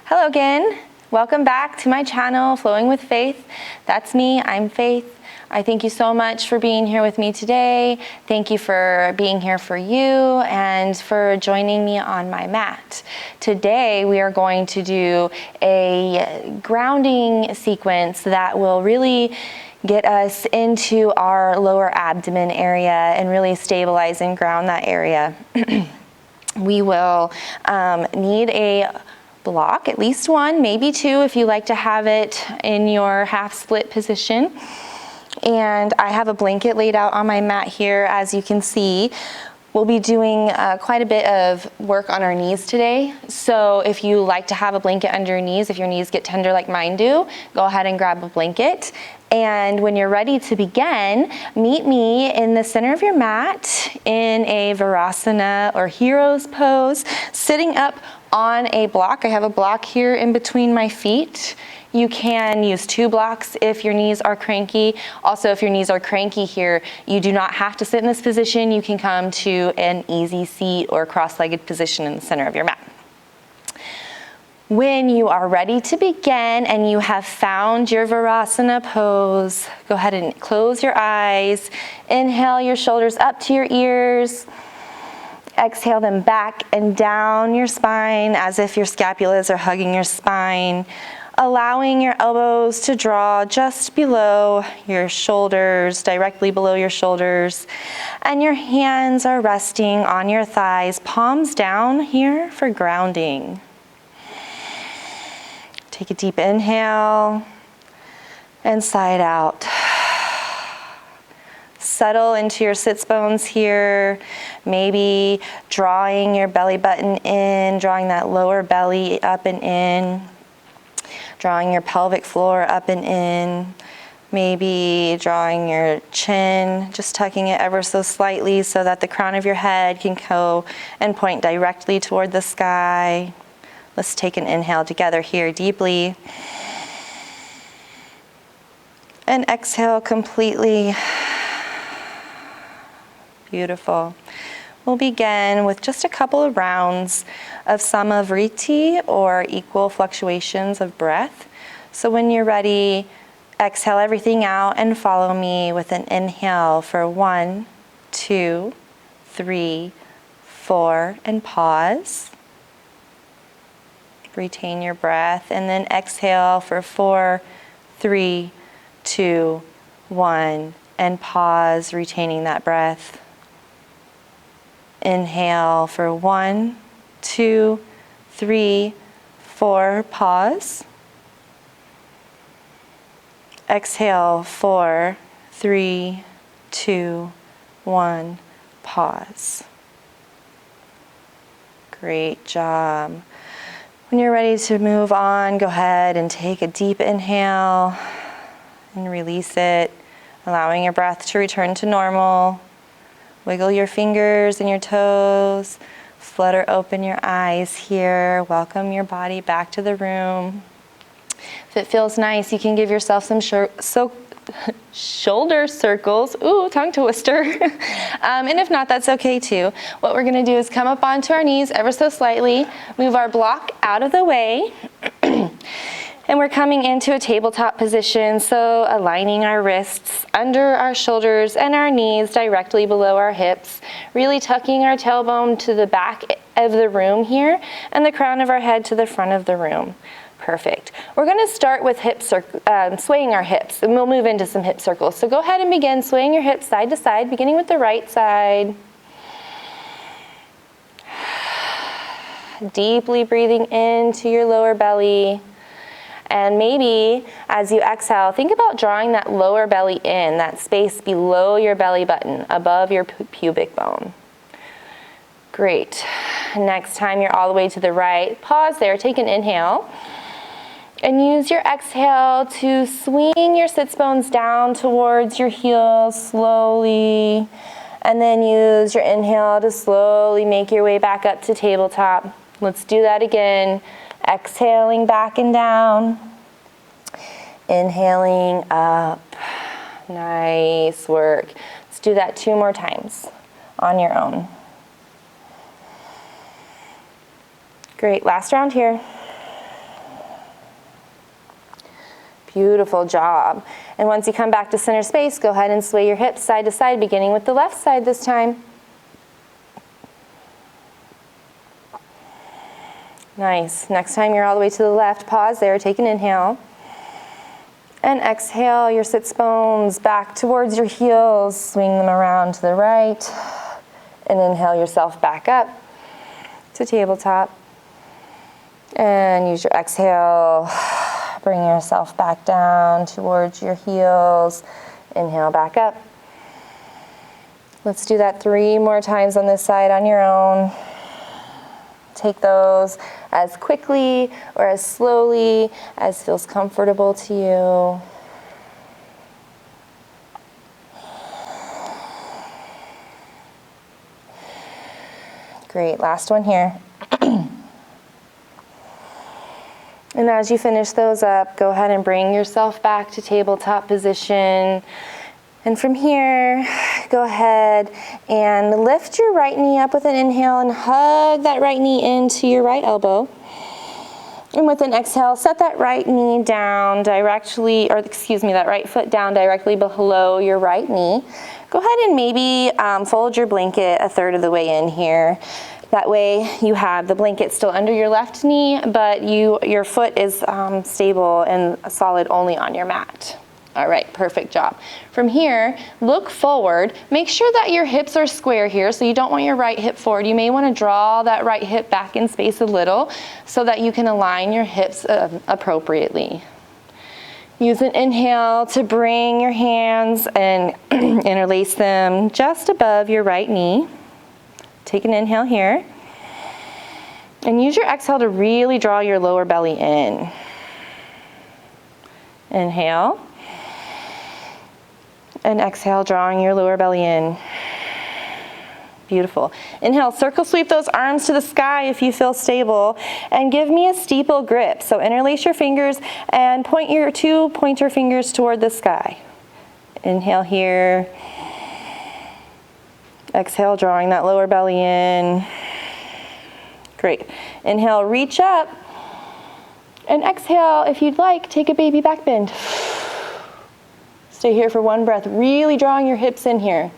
Hello again. Welcome back to my channel, Flowing with Faith. That's me, I'm Faith. I thank you so much for being here with me today. Thank you for being here for you and for joining me on my mat. Today we are going to do a grounding sequence that will really get us into our lower abdomen area and really stabilize and ground that area. We will need a block, at least one, maybe two if you like to have it in your half split position. And I have a blanket laid out on my mat here, as you can see. We'll be doing quite a bit of work on our knees today. So if you like to have a blanket under your knees, if your knees get tender like mine do, go ahead and grab a blanket. And when you're ready to begin, meet me in the center of your mat in a Varasana or hero's pose, sitting up on a block. I have a block here in between my feet. You can use two blocks if your knees are cranky. Also, if your knees are cranky here, you do not have to sit in this position. You can come to an easy seat or cross-legged position in the center of your mat. When you are ready to begin and you have found your Varasana pose, go ahead and close your eyes. Inhale your shoulders up to your ears. Exhale them back and down your spine as if your scapulas are hugging your spine, allowing your elbows to draw just below your shoulders, directly below your shoulders, and your hands are resting on your thighs, palms down here for grounding. Take a deep inhale and sigh it out. Settle into your sits bones here, maybe drawing your belly button in, drawing that lower belly up and in, drawing your pelvic floor up and in, maybe drawing your chin, just tucking it ever so slightly so that the crown of your head can go and point directly toward the sky. Let's take an inhale together here deeply. And exhale completely. Beautiful. We'll begin with just a couple of rounds of samavriti, or equal fluctuations of breath. So when you're ready, exhale everything out and follow me with an inhale for 1, 2, 3, 4, and pause. Retain your breath, and then exhale for 4, 3, 2, 1, and pause, retaining that breath. Inhale for 1, 2, 3, 4, pause. Exhale, 4, 3, 2, 1, pause. Great job. When you're ready to move on, go ahead and take a deep inhale and release it, allowing your breath to return to normal. Wiggle your fingers and your toes. Flutter open your eyes here. Welcome your body back to the room. If it feels nice, you can give yourself some shoulder circles. Ooh, tongue twister. And if not, that's okay too. What we're gonna do is come up onto our knees ever so slightly, move our block out of the way, and we're coming into a tabletop position, so aligning our wrists under our shoulders and our knees directly below our hips, really tucking our tailbone to the back of the room here, and the crown of our head to the front of the room. Perfect. We're going to start with swaying our hips, and we'll move into some hip circles. So go ahead and begin swaying your hips side to side, beginning with the right side. Deeply breathing into your lower belly. And maybe as you exhale, think about drawing that lower belly in, that space below your belly button, above your pubic bone. Great. Next time you're all the way to the right, pause there, take an inhale. And use your exhale to swing your sits bones down towards your heels slowly. And then use your inhale to slowly make your way back up to tabletop. Let's do that again. Exhaling back and down. Inhaling up. Nice work. Let's do that 2 more times on your own. Great, last round here. Beautiful job. And once you come back to center space, go ahead and sway your hips side to side, beginning with the left side this time. Nice. Next time you're all the way to the left, pause there, take an inhale. And exhale your sits bones back towards your heels, swing them around to the right. And inhale yourself back up to tabletop. And use your exhale, bring yourself back down towards your heels. Inhale back up. Let's do that 3 more times on this side on your own. Take those as quickly or as slowly as feels comfortable to you. Great, last one here. And as you finish those up, go ahead and bring yourself back to tabletop position. And from here, go ahead and lift your right knee up with an inhale and hug that right knee into your right elbow. And with an exhale, set that right knee down directly, or excuse me, that right foot down directly below your right knee. Go ahead and maybe fold your blanket a third of the way in here. That way you have the blanket still under your left knee, but your foot is stable and solid only on your mat. All right, perfect job. From here, look forward. Make sure that your hips are square here, so you don't want your right hip forward. You may want to draw that right hip back in space a little so that you can align your hips appropriately. Use an inhale to bring your hands and interlace them just above your right knee. Take an inhale here. And use your exhale to really draw your lower belly in. Inhale. And exhale, drawing your lower belly in. Beautiful. Inhale, circle sweep those arms to the sky if you feel stable, and give me a steeple grip. So interlace your fingers and point your 2 pointer fingers toward the sky. Inhale here. Exhale, drawing that lower belly in. Great. Inhale, reach up. And exhale, if you'd like, take a baby back bend. Stay here for 1 breath, really drawing your hips in here.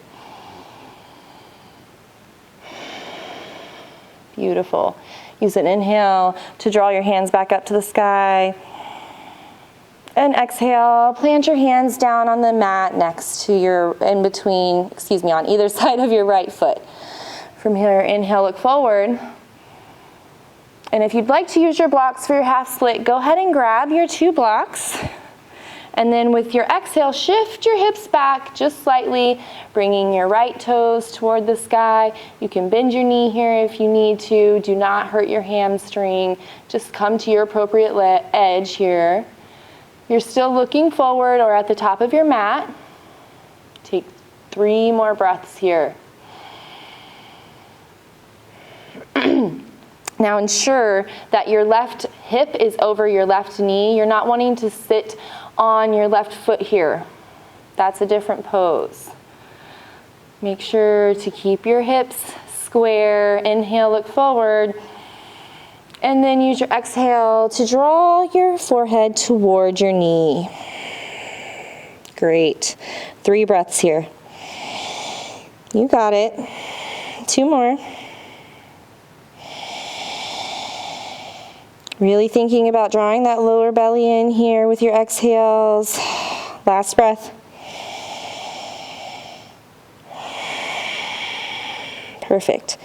Beautiful. Use an inhale to draw your hands back up to the sky. And exhale, plant your hands down on the mat next to your, on either side of your right foot. From here, inhale, look forward. And if you'd like to use your blocks for your half split, go ahead and grab your 2 blocks. And then with your exhale, shift your hips back just slightly, bringing your right toes toward the sky. You can bend your knee here if you need to. Do not hurt your hamstring. Just come to your appropriate edge here. You're still looking forward or at the top of your mat. Take 3 more breaths here. Now ensure that your left hip is over your left knee. You're not wanting to sit on your left foot here. That's a different pose. Make sure to keep your hips square. Inhale, look forward. And then use your exhale to draw your forehead toward your knee. Great. 3 breaths here. You got it. 2 more. Really thinking about drawing that lower belly in here with your exhales. Last breath. Perfect.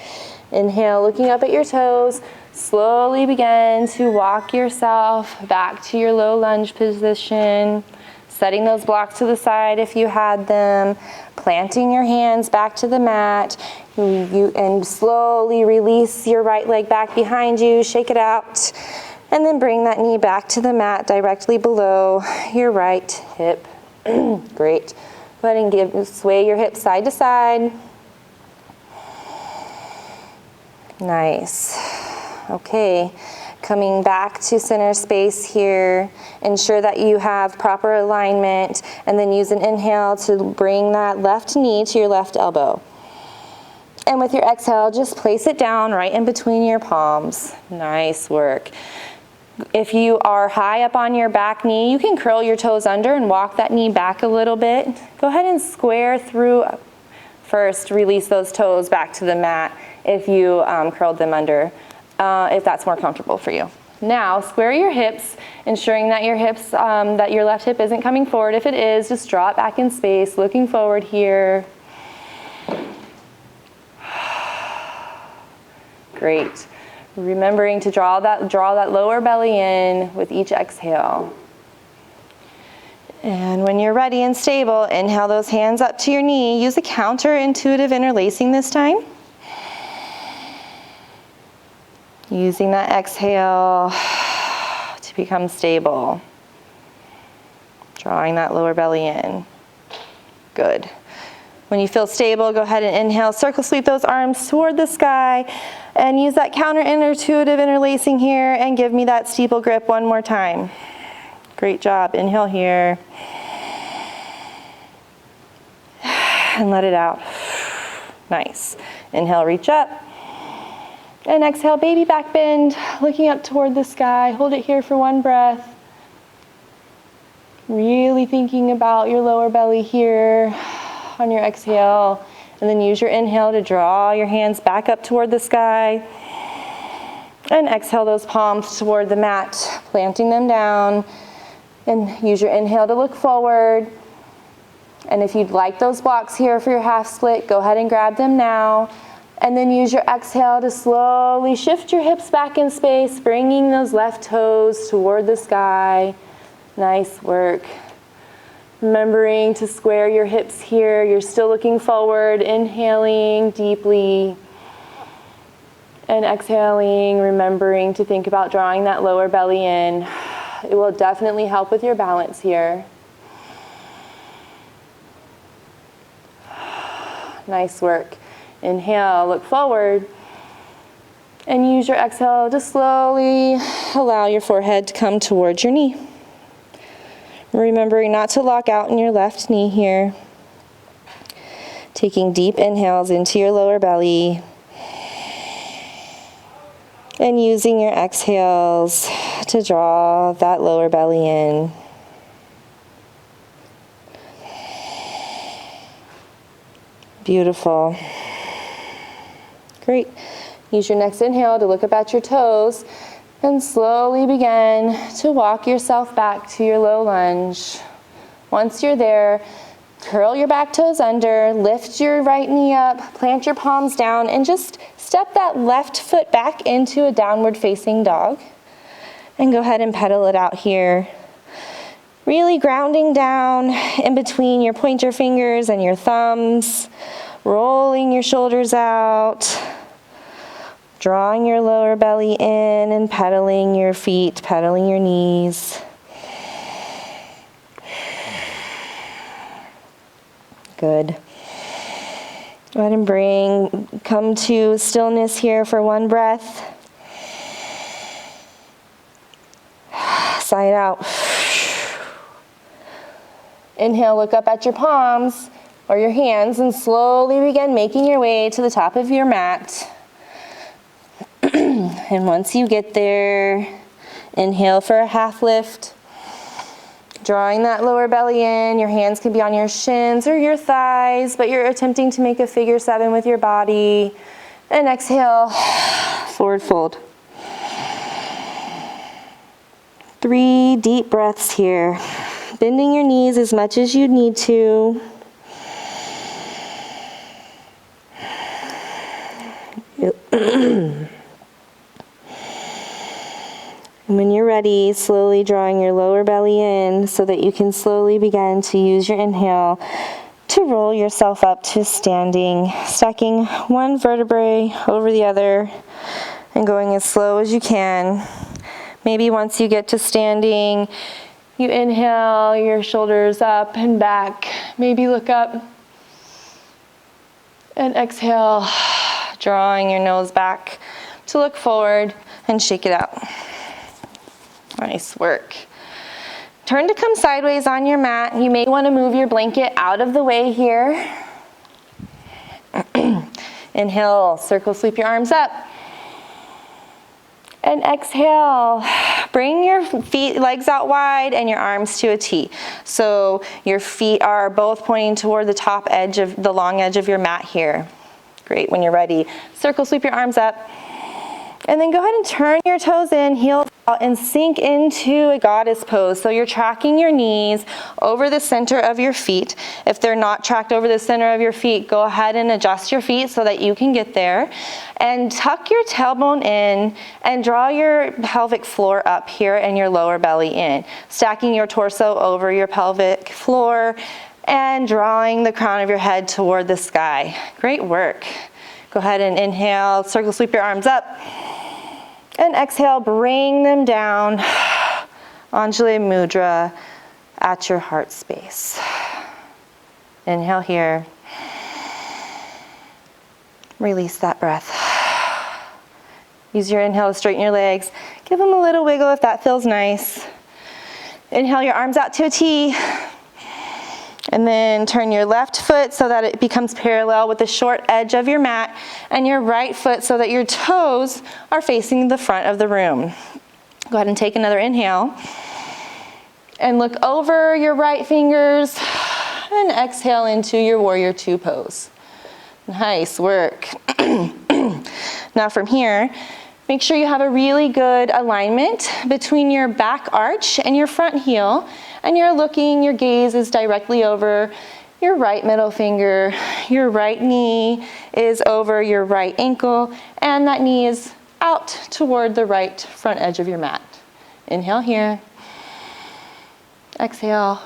Inhale, looking up at your toes. Slowly begin to walk yourself back to your low lunge position. Setting those blocks to the side if you had them. Planting your hands back to the mat. And slowly release your right leg back behind you. Shake it out. And then bring that knee back to the mat directly below your right hip. Great. Go ahead and sway your hips side to side. Nice. Okay. Coming back to center space here. Ensure that you have proper alignment, and then use an inhale to bring that left knee to your left elbow. And with your exhale, just place it down right in between your palms. Nice work. If you are high up on your back knee, you can curl your toes under and walk that knee back a little bit. Go ahead and square through. First, release those toes back to the mat if you curled them under, if that's more comfortable for you. Now, square your hips, ensuring that your hips, that your left hip isn't coming forward. If it is, just draw it back in space, looking forward here. Great. Remembering to draw that lower belly in with each exhale. And when you're ready and stable, inhale those hands up to your knee. Use a counterintuitive interlacing this time. Using that exhale to become stable. Drawing that lower belly in. Good. When you feel stable, go ahead and inhale, circle sweep those arms toward the sky, and use that counterintuitive interlacing here, and give me that steeple grip one more time. Great job. Inhale here. And let it out. Nice. Inhale, reach up. And exhale, baby back bend, looking up toward the sky. Hold it here for one breath. Really thinking about your lower belly here on your exhale. And then use your inhale to draw your hands back up toward the sky. And exhale those palms toward the mat, planting them down. And use your inhale to look forward. And if you'd like those blocks here for your half split, go ahead and grab them now. And then use your exhale to slowly shift your hips back in space, bringing those left toes toward the sky. Nice work. Remembering to square your hips here. You're still looking forward, inhaling deeply. And exhaling, remembering to think about drawing that lower belly in. It will definitely help with your balance here. Nice work. Inhale, look forward. And use your exhale to slowly allow your forehead to come towards your knee. Remembering not to lock out in your left knee here. Taking deep inhales into your lower belly. And using your exhales to draw that lower belly in. Beautiful. Great. Use your next inhale to look up at your toes and slowly begin to walk yourself back to your low lunge. Once you're there, curl your back toes under, lift your right knee up, plant your palms down, and just step that left foot back into a downward facing dog. And go ahead and pedal it out here. Really grounding down in between your pointer fingers and your thumbs, rolling your shoulders out, drawing your lower belly in and pedaling your feet, pedaling your knees. Good. Go ahead and come to stillness here for one breath. Sigh it out. Inhale, look up at your palms or your hands and slowly begin making your way to the top of your mat. And once you get there, inhale for a half lift. Drawing that lower belly in. Your hands can be on your shins or your thighs, but you're attempting to make a figure 7 with your body. And exhale, forward fold. 3 deep breaths here. Bending your knees as much as you need to. And when you're ready, slowly drawing your lower belly in so that you can slowly begin to use your inhale to roll yourself up to standing, stacking one vertebrae over the other and going as slow as you can. Maybe once you get to standing, you inhale your shoulders up and back. Maybe look up and exhale, drawing your nose back to look forward and shake it out. Nice work. Turn to come sideways on your mat. You may want to move your blanket out of the way here. Inhale, circle sweep your arms up. And exhale, Bring your legs out wide and your arms to a T. So your feet are both pointing toward the top edge of the long edge of your mat here. Great, when you're ready, circle sweep your arms up. And then go ahead and turn your toes in, heels out, and sink into a goddess pose. So you're tracking your knees over the center of your feet. If they're not tracked over the center of your feet, go ahead and adjust your feet so that you can get there. And tuck your tailbone in and draw your pelvic floor up here and your lower belly in. Stacking your torso over your pelvic floor and drawing the crown of your head toward the sky. Great work. Go ahead and inhale, circle sweep your arms up. And exhale, bring them down, Anjali Mudra at your heart space. Inhale here. Release that breath. Use your inhale to straighten your legs. Give them a little wiggle if that feels nice. Inhale your arms out to a T. And then turn your left foot so that it becomes parallel with the short edge of your mat, and your right foot so that your toes are facing the front of the room. Go ahead and take another inhale. And look over your right fingers and exhale into your warrior two pose. Nice work. Now from here, make sure you have a really good alignment between your back arch and your front heel. And you're looking, your gaze is directly over your right middle finger, your right knee is over your right ankle, and that knee is out toward the right front edge of your mat. Inhale here. Exhale.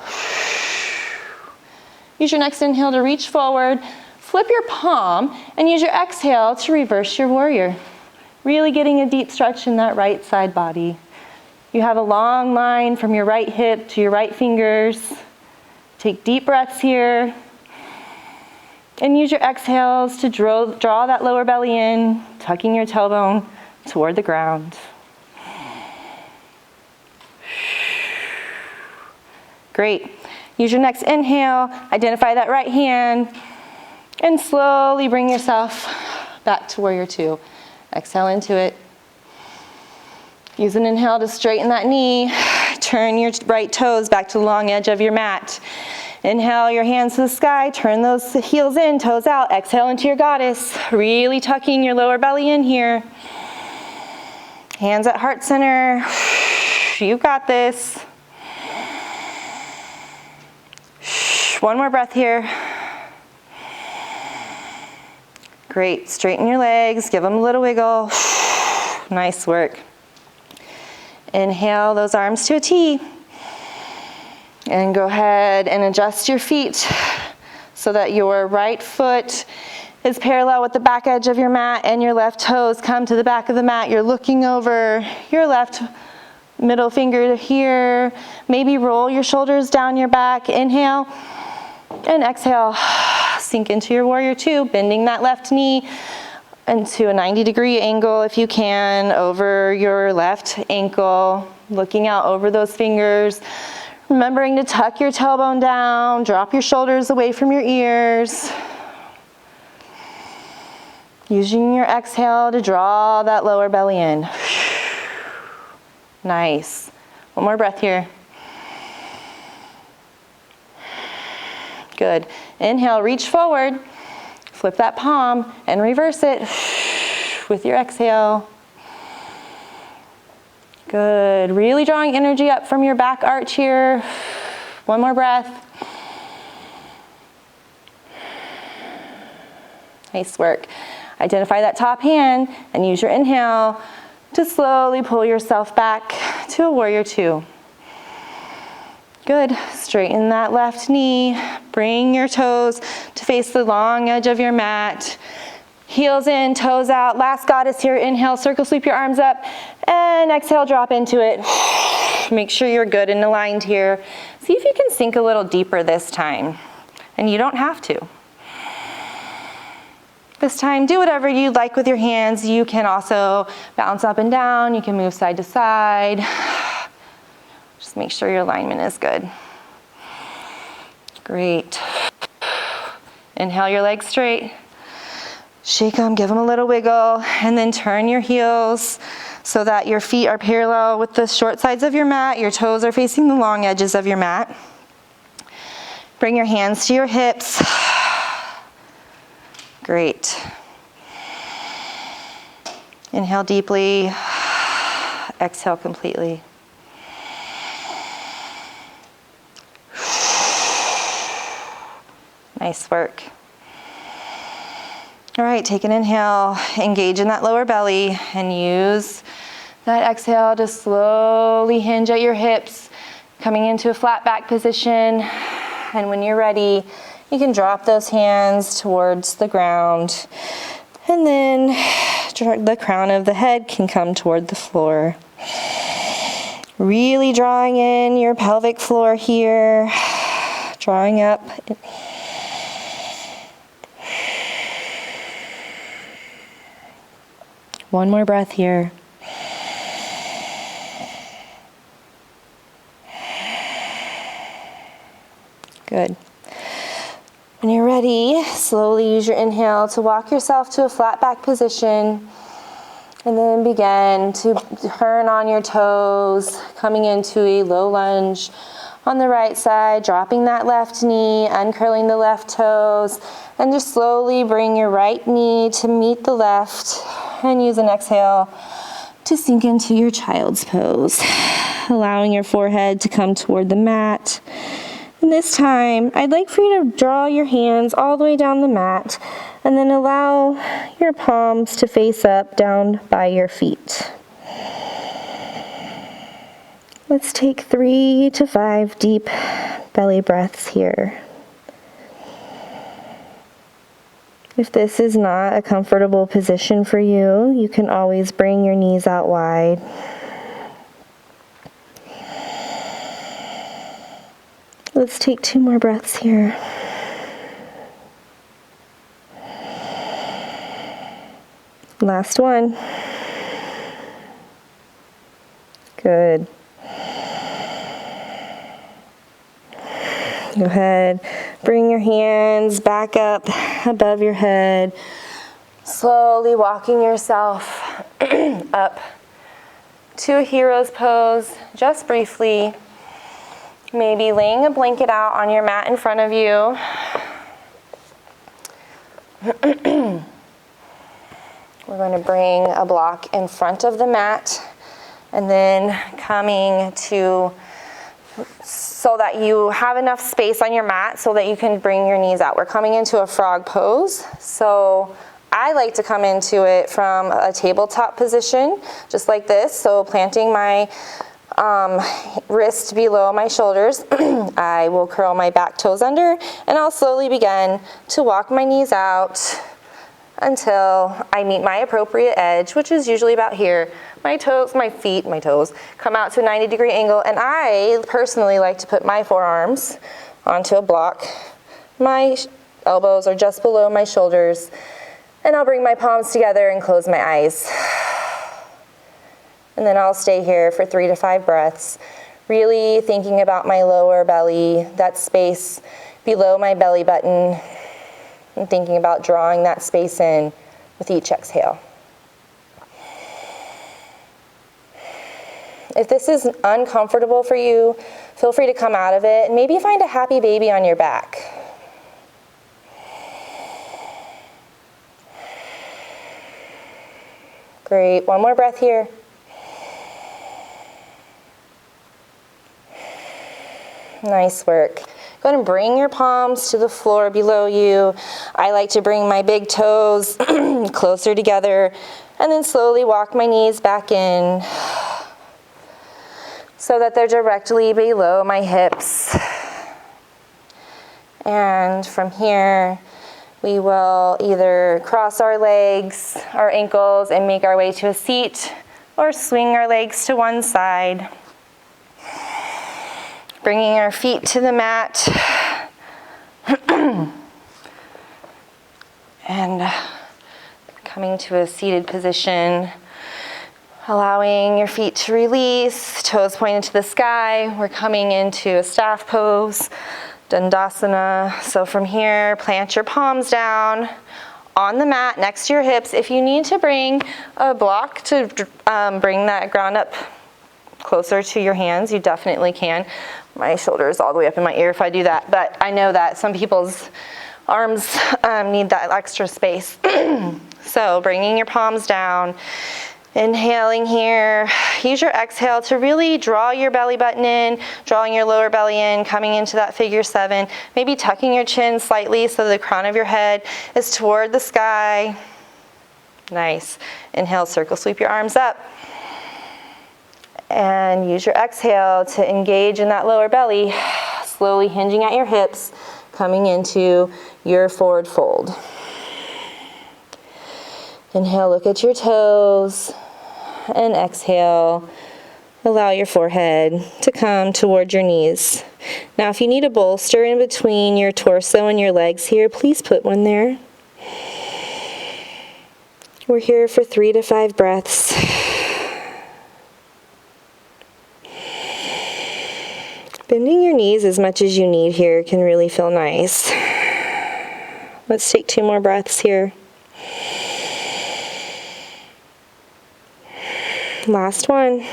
Use your next inhale to reach forward, flip your palm, and use your exhale to reverse your warrior. Really getting a deep stretch in that right side body. You have a long line from your right hip to your right fingers. Take deep breaths here. And use your exhales to draw that lower belly in, tucking your tailbone toward the ground. Great. Use your next inhale, identify that right hand, and slowly bring yourself back to warrior two. Exhale into it. Use an inhale to straighten that knee. Turn your right toes back to the long edge of your mat. Inhale your hands to the sky. Turn those heels in, toes out. Exhale into your goddess. Really tucking your lower belly in here. Hands at heart center. You got this. One more breath here. Great. Straighten your legs. Give them a little wiggle. Nice work. Inhale those arms to a T. And go ahead and adjust your feet so that your right foot is parallel with the back edge of your mat and your left toes come to the back of the mat. You're looking over your left middle finger here. Maybe roll your shoulders down your back. Inhale and exhale. Sink into your warrior two, bending that left knee into a 90-degree angle if you can over your left ankle, looking out over those fingers, remembering to tuck your tailbone down, drop your shoulders away from your ears. Using your exhale to draw that lower belly in. Nice. One more breath here. Good. Inhale, reach forward. Flip that palm and reverse it with your exhale. Good. Really drawing energy up from your back arch here. One more breath. Nice work. Identify that top hand and use your inhale to slowly pull yourself back to a warrior two. Good. Straighten that left knee. Bring your toes to face the long edge of your mat. Heels in, toes out. Last goddess here. Inhale, circle sweep your arms up. And exhale, drop into it. Make sure you're good and aligned here. See if you can sink a little deeper this time. And you don't have to. This time, do whatever you like with your hands. You can also bounce up and down. You can move side to side. Just make sure your alignment is good. Great. Inhale your legs straight. Shake them, give them a little wiggle, and then turn your heels so that your feet are parallel with the short sides of your mat. Your toes are facing the long edges of your mat. Bring your hands to your hips. Great. Inhale deeply. Exhale completely. Nice work. All right, take an inhale, engage in that lower belly, and use that exhale to slowly hinge at your hips, coming into a flat back position. And when you're ready, you can drop those hands towards the ground, and then the crown of the head can come toward the floor. Really drawing in your pelvic floor here, drawing up. One more breath here. Good. When you're ready, slowly use your inhale to walk yourself to a flat back position, and then begin to turn on your toes, coming into a low lunge on the right side, dropping that left knee, uncurling the left toes, and just slowly bring your right knee to meet the left, and use an exhale to sink into your child's pose, allowing your forehead to come toward the mat. And this time, I'd like for you to draw your hands all the way down the mat, and then allow your palms to face up down by your feet. Let's take 3 to 5 deep belly breaths here. If this is not a comfortable position for you, you can always bring your knees out wide. Let's take 2 more breaths here. Last one. Good. Go ahead, bring your hands back up above your head, slowly walking yourself up to a hero's pose, just briefly. Maybe laying a blanket out on your mat in front of you. We're going to bring a block in front of the mat, and then coming to so that you have enough space on your mat so that you can bring your knees out. We're coming into a frog pose. So I like to come into it from a tabletop position, just like this. So planting my wrist below my shoulders, I will curl my back toes under, and I'll slowly begin to walk my knees out until I meet my appropriate edge, which is usually about here. My toes come out to a 90-degree angle, and I personally like to put my forearms onto a block. My elbows are just below my shoulders, and I'll bring my palms together and close my eyes. And then I'll stay here for 3 to 5 breaths, really thinking about my lower belly, that space below my belly button, and thinking about drawing that space in with each exhale. If this is uncomfortable for you, feel free to come out of it and maybe find a happy baby on your back. Great, one more breath here. Nice work. Go ahead and bring your palms to the floor below you. I like to bring my big toes closer together and then slowly walk my knees back in so that they're directly below my hips. And from here, we will either cross our legs, our ankles, and make our way to a seat, or swing our legs to one side. Bringing our feet to the mat. And coming to a seated position. Allowing your feet to release, toes pointed to the sky. We're coming into a staff pose, Dandasana. So from here, plant your palms down, on the mat next to your hips. If you need to bring a block to bring that ground up closer to your hands, you definitely can. My shoulder is all the way up in my ear if I do that, but I know that some people's arms need that extra space. So bringing your palms down, inhaling here. Use your exhale to really draw your belly button in, drawing your lower belly in, coming into that figure 7. Maybe tucking your chin slightly so the crown of your head is toward the sky. Nice. Inhale, circle sweep your arms up. And use your exhale to engage in that lower belly, slowly hinging at your hips, coming into your forward fold. Inhale, look at your toes. And exhale, allow your forehead to come toward your knees. Now, if you need a bolster in between your torso and your legs here, please put one there. We're here for 3 to 5 breaths. Bending your knees as much as you need here can really feel nice. Let's take 2 more breaths here. Last one.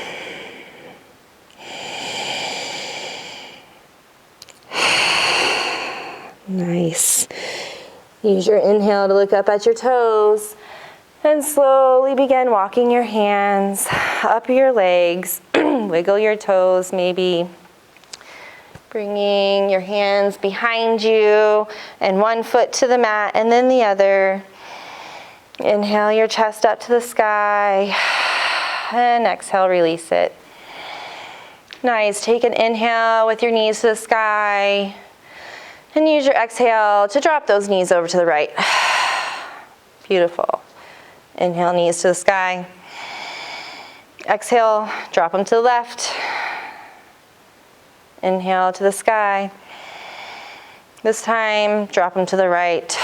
Nice. Use your inhale to look up at your toes and slowly begin walking your hands up your legs. Wiggle your toes, maybe bringing your hands behind you and one foot to the mat and then the other. Inhale your chest up to the sky. And exhale, release it. Nice. Take an inhale with your knees to the sky. And use your exhale to drop those knees over to the right. Beautiful. Inhale, knees to the sky. Exhale, drop them to the left. Inhale to the sky. This time, drop them to the right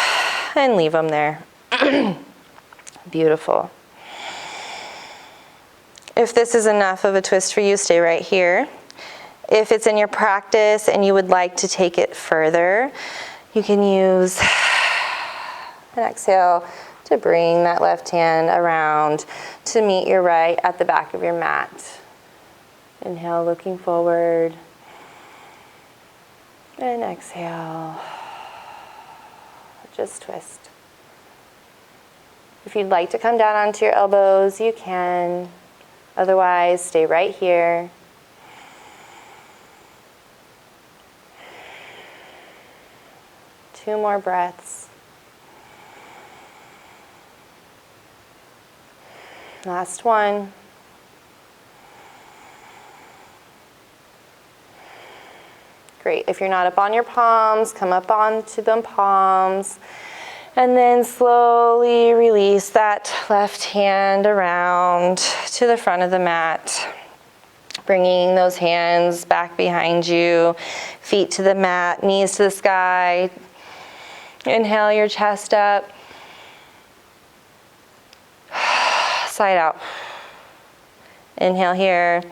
and leave them there. Beautiful. If this is enough of a twist for you, stay right here. If it's in your practice and you would like to take it further, you can use an exhale to bring that left hand around to meet your right at the back of your mat. Inhale, looking forward. And exhale. Just twist. If you'd like to come down onto your elbows, you can. Otherwise, stay right here. Two more breaths. Last one. Great. If you're not up on your palms, come up onto them palms. And then slowly release that left hand around to the front of the mat. Bringing those hands back behind you, feet to the mat, knees to the sky. Inhale your chest up. Side out. Inhale here.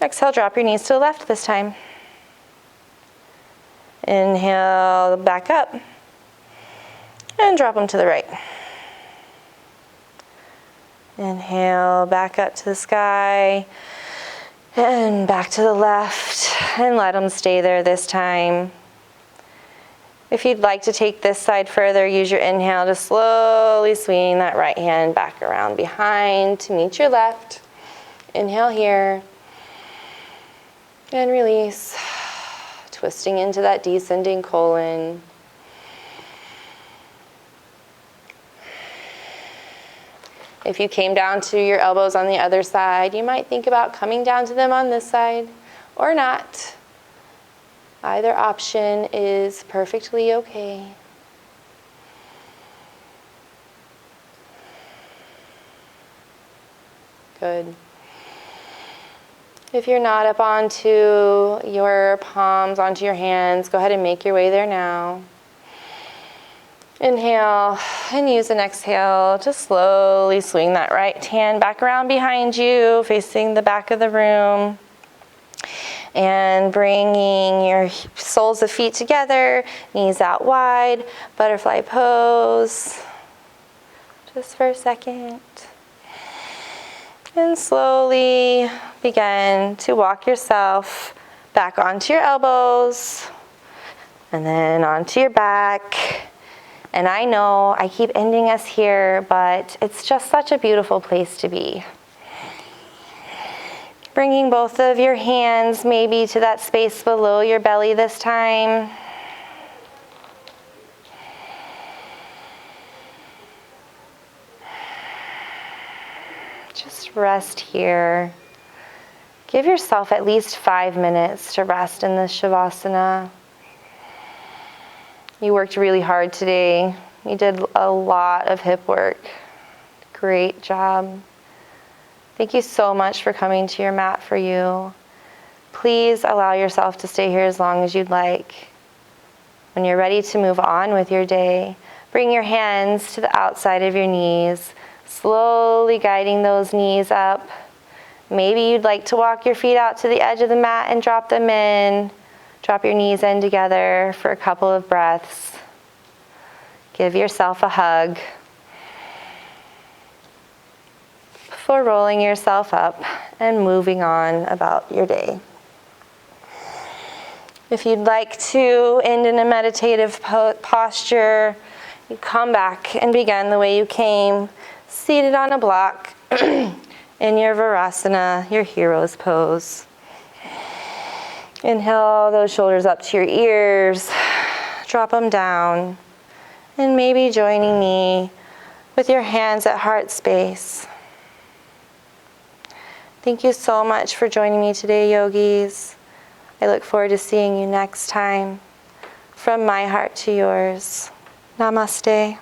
Exhale, drop your knees to the left this time. Inhale, back up. And drop them to the right. Inhale, back up to the sky. And back to the left. And let them stay there this time. If you'd like to take this side further, use your inhale to slowly swing that right hand back around behind to meet your left. Inhale here. And release. Twisting into that descending colon. If you came down to your elbows on the other side, you might think about coming down to them on this side or not. Either option is perfectly okay. Good. If you're not up onto your palms, onto your hands, go ahead and make your way there now. Inhale and use an exhale to slowly swing that right hand back around behind you, facing the back of the room. And bringing your soles of feet together, knees out wide, butterfly pose. Just for a second. And slowly begin to walk yourself back onto your elbows and then onto your back. And I know I keep ending us here, but it's just such a beautiful place to be. Bringing both of your hands maybe to that space below your belly this time. Just rest here. Give yourself at least 5 minutes to rest in this Shavasana. You worked really hard today. You did a lot of hip work. Great job. Thank you so much for coming to your mat for you. Please allow yourself to stay here as long as you'd like. When you're ready to move on with your day, bring your hands to the outside of your knees, slowly guiding those knees up. Maybe you'd like to walk your feet out to the edge of the mat and drop them in. Drop your knees in together for a couple of breaths. Give yourself a hug before rolling yourself up and moving on about your day. If you'd like to end in a meditative posture, you come back and begin the way you came, seated on a block in your Varasana, your hero's pose. Inhale those shoulders up to your ears, drop them down, and maybe joining me with your hands at heart space. Thank you so much for joining me today, yogis. I look forward to seeing you next time. From my heart to yours. Namaste.